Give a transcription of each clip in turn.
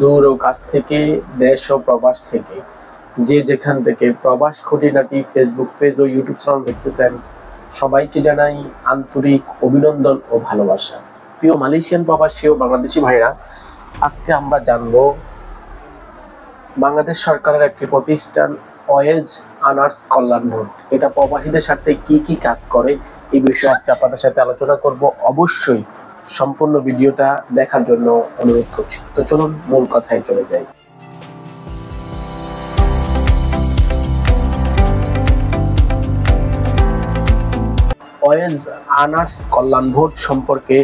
দূর ও কাছ থেকে, দেশ ও প্রবাস থেকে, যে যেখান থেকে প্রবাস খুঁটিনাটি ফেসবুক পেজ ও ইউটিউব চ্যানেল দেখতেছেন, সবাইকে জানাই আন্তরিক অভিনন্দন ও ভালোবাসা। প্রিয় মালয়েশিয়ান প্রবাসী ও বাংলাদেশি ভাইরা, আজকে আমরা জানবো বাংলাদেশ সরকারের একটি প্রতিষ্ঠান ওয়েজ আর্নার্স কল্যাণ বোর্ড, এটা প্রবাসীদের সাথে কি কি কাজ করে এই বিষয়ে আজকে আপনাদের সাথে আলোচনা করব। অবশ্যই সম্পূর্ণ ভিডিওটা দেখার জন্য অনুরোধ করছি। তো চলুন মূল কথায় চলে যাই। ওয়েজ আর্নার্স কল্যাণ বোর্ড সম্পর্কে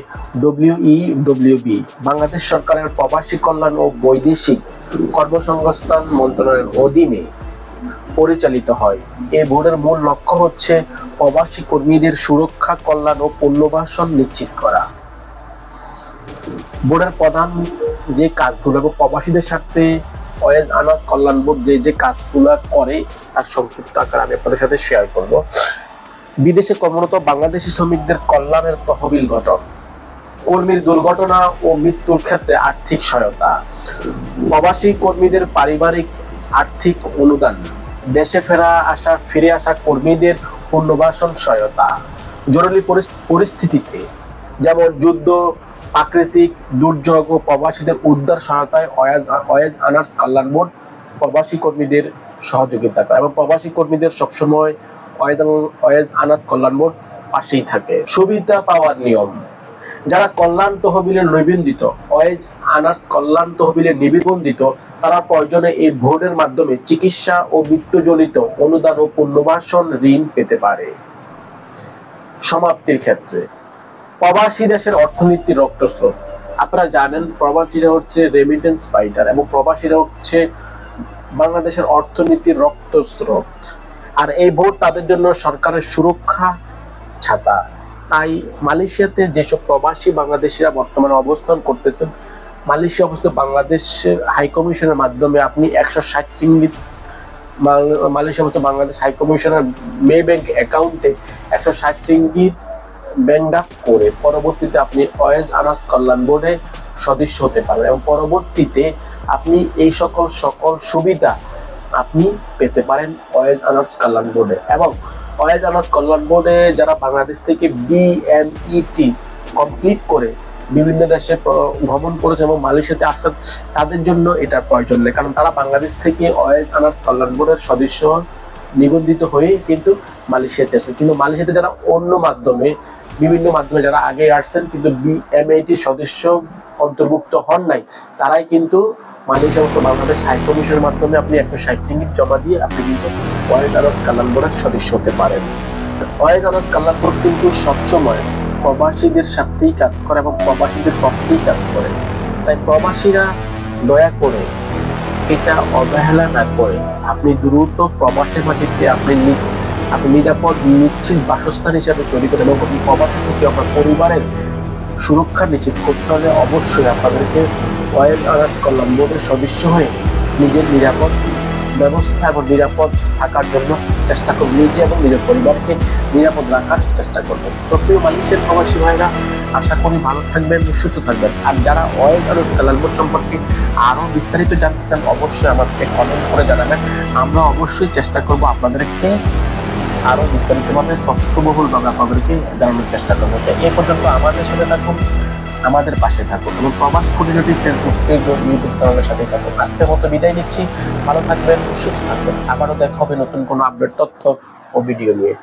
WEWB বাংলাদেশ সরকারের প্রবাসী কল্যাণ ও বৈদেশিক কর্মসংস্থান মন্ত্রণালয়ের অধীনে পরিচালিত হয়। এই বোর্ডের মূল লক্ষ্য হচ্ছে প্রবাসী কর্মীদের সুরক্ষা, কল্যাণ ও পুনর্বাসন নিশ্চিত করা। বোর্ডের প্রধান যে কাজগুলো এবং প্রবাসীদের সাথে ওয়েজ আর্নার্স কল্যাণ বোর্ড যে কাজগুলো করে তার সংক্ষিপ্ত আকার আমি আপনাদের সাথে শেয়ার করব। বিদেশে কর্মরত বাংলাদেশি শ্রমিকদের কল্যাণের তহবিল গঠন, কর্মীর দুর্ঘটনা ও মৃত্যুর ক্ষেত্রে আর্থিক সহায়তা, প্রবাসী কর্মীদের পারিবারিক আর্থিক অনুদান, দেশে ফিরে আসা কর্মীদের পুনর্বাসন সহায়তা, জরুরি পরিস্থিতিতে যেমন যুদ্ধ, প্রাকৃতিক দুর্যোগ ও প্রবাসীদের উদ্ধার সহায়তায় ওয়েজ আর্নার্স কল্যাণ বোর্ড প্রবাসী কর্মীদের সহযোগিতা করে এবং প্রবাসী কর্মীদের সবসময় ওয়েজ আর্নার্স কল্যাণ বোর্ড পাশেই থাকে। সুবিধা পাওয়ার নিয়ম, যারা কল্যাণ তহবিলে নিবন্ধিত, ওয়েজ আর্নার্স কল্যাণ তহবিলে নিবন্ধিত, তারা প্রয়োজনে এই বোর্ডের মাধ্যমে চিকিৎসা ও মৃত্যুজনিত অনুদান ও পুনর্বাসন ঋণ পেতে পারে। সমাপ্তির ক্ষেত্রে প্রবাসী দেশের অর্থনীতির রক্তস্রোত। আপনারা জানেন প্রবাসীরা হচ্ছে রেমিটেন্স ফাইটার এবং প্রবাসীরা হচ্ছে বাংলাদেশের অর্থনীতির রক্তস্রোত। আর এই বোর্ড তাদের জন্য সরকারের সুরক্ষা ছাতা। তাই মালয়েশিয়াতে যেসব প্রবাসী বাংলাদেশিরা বর্তমানে অবস্থান করতেছেন, মালয়েশিয়া অবস্থিত বাংলাদেশের হাই কমিশনের মাধ্যমে আপনি 160 রিঙ্গিত মালয়েশিয়া অবস্থিত বাংলাদেশ হাই কমিশনের মে ব্যাংক অ্যাকাউন্টে 160 রিঙ্গিত ব্যাংক ড্রাফট করে পরবর্তীতে আপনি ওয়েজ আর্নার্স কল্যাণ বোর্ডে সদস্য হতে পারবেন এবং পরবর্তীতে আপনি এই সকল সুবিধা আপনি পেতে পারেন ওয়েজ আর্নার্স কল্যাণ বোর্ডে। এবং ওয়েজ আর্নার্স কল্যাণ বোর্ডে যারা বাংলাদেশ থেকে BMET কমপ্লিট করে বিভিন্ন দেশে ভ্রমণ করেছে এবং মালয়েশিয়াতে আসছেন, তাদের জন্য এটা প্রয়োজন নেই, কারণ তারা বাংলাদেশ থেকে ওয়েজ আর্নার্স কল্যাণ বোর্ডের সদস্য নিবন্ধিত হয়ে কিন্তু মালয়েশিয়াতে আসছে। কিন্তু মালয়েশিয়াতে যারা অন্য মাধ্যমে বিভিন্ন মাধ্যমে যারা আগে আসছেন কিন্তু BMET সদস্য অন্তর্ভুক্ত হন নাই, তারাই কিন্তু মালয়েশিয়া ও বাংলাদেশ হাই কমিশনের মাধ্যমে আপনি 160 রিঙ্গিত জমা দিয়ে আপনি কিন্তু ওয়েজ আর্নার্স কল্যাণ বোর্ডের সদস্য হতে পারেন। ওয়েজ আর্নার্স কল্যাণ বোর্ড কিন্তু সবসময় প্রবাসীদের সাথেই কাজ করে এবং প্রবাসীদের পক্ষেই কাজ করে। তাই প্রবাসীরা দয়া করে এটা অবহেলা না করে আপনি দ্রুত প্রবাসের মাটিতে আপনি নিরাপদ নিশ্চিত বাসস্থান হিসাবে তৈরি করেন এবং প্রবাসী থেকে আপনার পরিবারের সুরক্ষা নিশ্চিত করতে হলে অবশ্যই আপনাদেরকে ওয়েজ আর্নার্স কল্যাণ বোর্ডের সদস্য হয়ে নিজের নিরাপদ ব্যবস্থা এবং নিরাপদ থাকার জন্য চেষ্টা করবেন, নিজে এবং নিজের পরিবারকে নিরাপদ রাখার চেষ্টা করবেন। তো প্রিয় মালয়েশিয়ার প্রবাসী ভাইরা, আশা করি ভালো থাকবেন, সুস্থ থাকবেন। আর যারা ওয়েজ আর্নার্স কল্যাণ বোর্ড সম্পর্কে আরো বিস্তারিত জানতে চান, অবশ্যই আমাদেরকে কমেন্ট করে জানাবেন। আমরা অবশ্যই চেষ্টা করব আপনাদেরকে আরো বিস্তারিতভাবে তথ্যবহুলভাবে আপনাদেরকে জানানোর চেষ্টা করবো। এই পর্যন্ত আমাদের সাথে থাকুন, আমাদের পাশে থাকুন এবং প্রবাস খুঁটিনাটি ফেসবুক পেজ ও ইউটিউব চ্যানেলের সাথে থাকুন। আজকের মতো বিদায় নিচ্ছি, ভালো থাকবেন, সুস্থ থাকবেন। আবারও দেখা হবে নতুন কোনো আপডেট তথ্য ও ভিডিও নিয়ে।